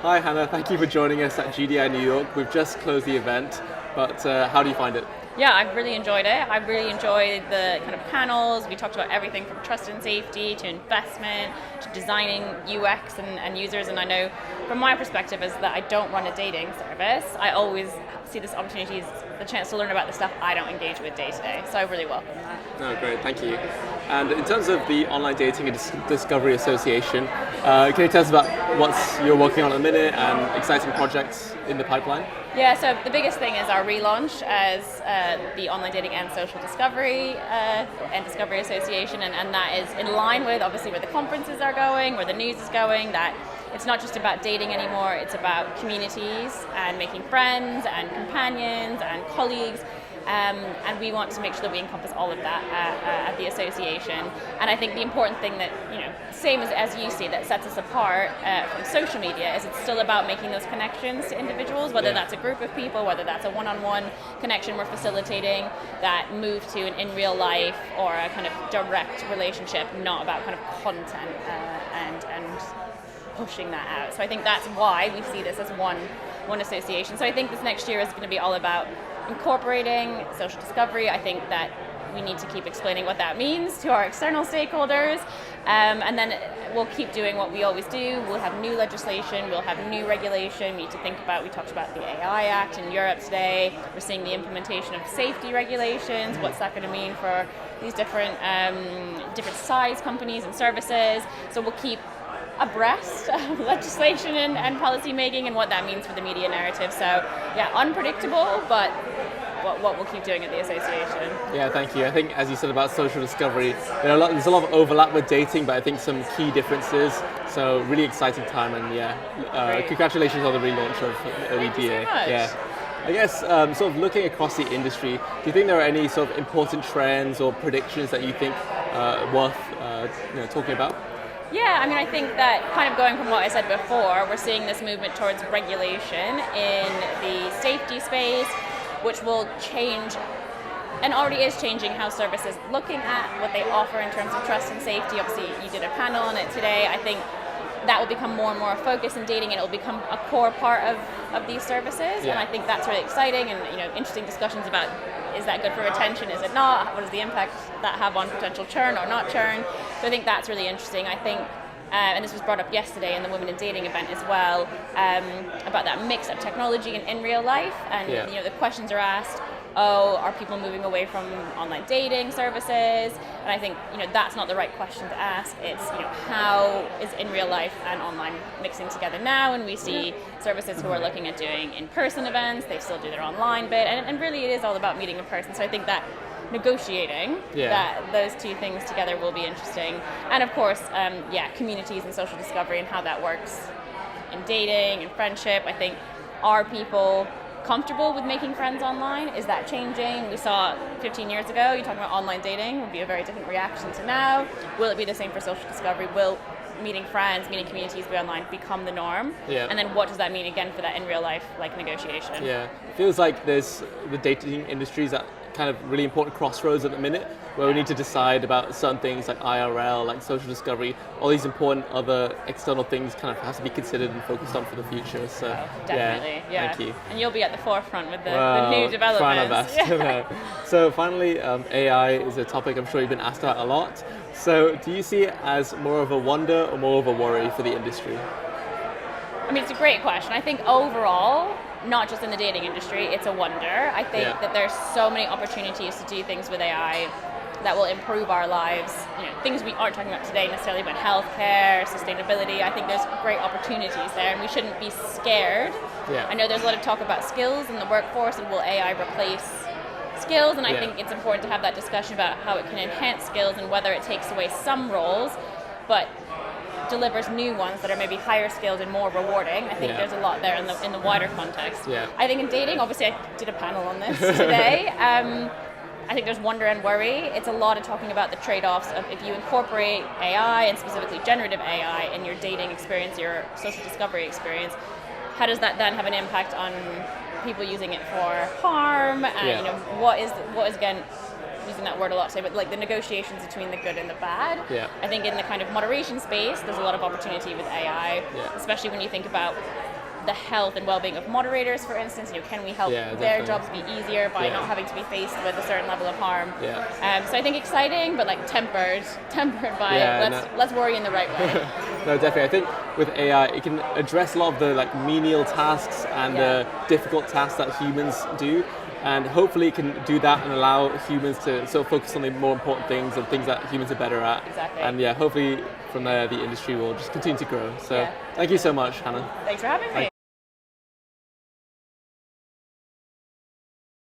Hi Hannah, thank you for joining us at GDI New York. We've just closed the event, but how do you find it? Yeah, I've really enjoyed it. I really enjoyed the kind of panels. We talked about everything from trust and safety to investment to designing UX and users. And I know from my perspective is that I don't run a dating service. I always see this opportunity as the chance to learn about the stuff I don't engage with day to day. So I really welcome that. Oh, great, thank you. And in terms of the Online Dating and Discovery Association, can you tell us about what you're working on at the minute and exciting projects in the pipeline? Yeah, so the biggest thing is our relaunch as the Online Dating and Social Discovery and Discovery Association, and that is in line with obviously where the conferences are going, where the news is going, that it's not just about dating anymore, it's about communities and making friends and companions and colleagues. And we want to make sure that we encompass all of that at the association. And I think the important thing that, same as you see, that sets us apart from social media is it's still about making those connections to individuals, whether that's a group of people, whether that's a one-on-one connection we're facilitating, that move to an in real life or a kind of direct relationship, not about kind of content and pushing that out. So I think that's why we see this as one association. So I think this next year is going to be all about incorporating social discovery. I think that we need to keep explaining what that means to our external stakeholders, and then we'll keep doing what we always do. We'll have new legislation, we'll have new regulation. We need to think about, we talked about the AI Act in Europe today. We're seeing the implementation of safety regulations. What's that going to mean for these different size companies and services? So we'll keep abreast of legislation and policy making and what that means for the media narrative. So yeah, unpredictable, but what we'll keep doing at the association. Yeah, thank you. I think, as you said about social discovery, there's a lot of overlap with dating, but I think some key differences. So really exciting time, and congratulations on the relaunch of ODDA. Thank you so much. Yeah. I guess sort of looking across the industry, do you think there are any sort of important trends or predictions that you think worth talking about? Yeah, I mean, I think that kind of going from what I said before, we're seeing this movement towards regulation in the safety space, which will change and already is changing how services looking at what they offer in terms of trust and safety. Obviously, you did a panel on it today. I think that will become more and more a focus in dating, and it will become a core part of these services. Yeah. And I think that's really exciting, and interesting discussions about, is that good for retention, is it not? What is the impact that have on potential churn or not churn? So I think that's really interesting. I think, and this was brought up yesterday in the Women in Dating event as well, about that mix of technology and in real life. And the questions are asked, are people moving away from online dating services? And I think that's not the right question to ask. It's how is in real life and online mixing together now? And we see services who are looking at doing in-person events. They still do their online bit, and really it is all about meeting in person. So I think that negotiating that those two things together will be interesting. And of course, communities and social discovery and how that works in dating and friendship. I think, are people comfortable with making friends online? Is that changing? We saw 15 years ago, you're talking about online dating would be a very different reaction to now. Will it be the same for social discovery? Will meeting friends, meeting communities be online become the norm? Yeah. And then what does that mean again for that in real life negotiation? Yeah, it feels like there's the dating industry is at kind of really important crossroads at the minute, where we need to decide about certain things like IRL, like social discovery, all these important other external things kind of have to be considered and focused on for the future. So definitely, yeah. Thank you. And you'll be at the forefront with the new developments. Trying our best. Yeah. So finally, AI is a topic I'm sure you've been asked about a lot. So do you see it as more of a wonder or more of a worry for the industry? I mean, it's a great question. I think overall, not just in the dating industry, it's a wonder. I think that there's so many opportunities to do things with AI that will improve our lives. Things we aren't talking about today necessarily, but healthcare, sustainability. I think there's great opportunities there, and we shouldn't be scared. Yeah. I know there's a lot of talk about skills in the workforce, and will AI replace skills? And I think it's important to have that discussion about how it can enhance skills and whether it takes away some roles, but delivers new ones that are maybe higher skilled and more rewarding. I think there's a lot there in the wider context. Yeah. I think in dating, obviously I did a panel on this today. I think there's wonder and worry. It's a lot of talking about the trade-offs of if you incorporate AI, and specifically generative AI, in your dating experience, your social discovery experience, how does that then have an impact on people using it for harm? And what is again, using that word a lot today, but like the negotiations between the good and the bad. Yeah. I think in the kind of moderation space, there's a lot of opportunity with AI, especially when you think about the health and well-being of moderators, for instance. Can we help their jobs be easier by not having to be faced with a certain level of harm? So I think exciting, but like tempered by let's worry in the right way. No, definitely. I think with AI, it can address a lot of the like menial tasks and the difficult tasks that humans do. And hopefully it can do that and allow humans to sort of focus on the more important things and things that humans are better at. Exactly. And hopefully from there the industry will just continue to grow. So thank you so much, Hannah. Thanks for having me.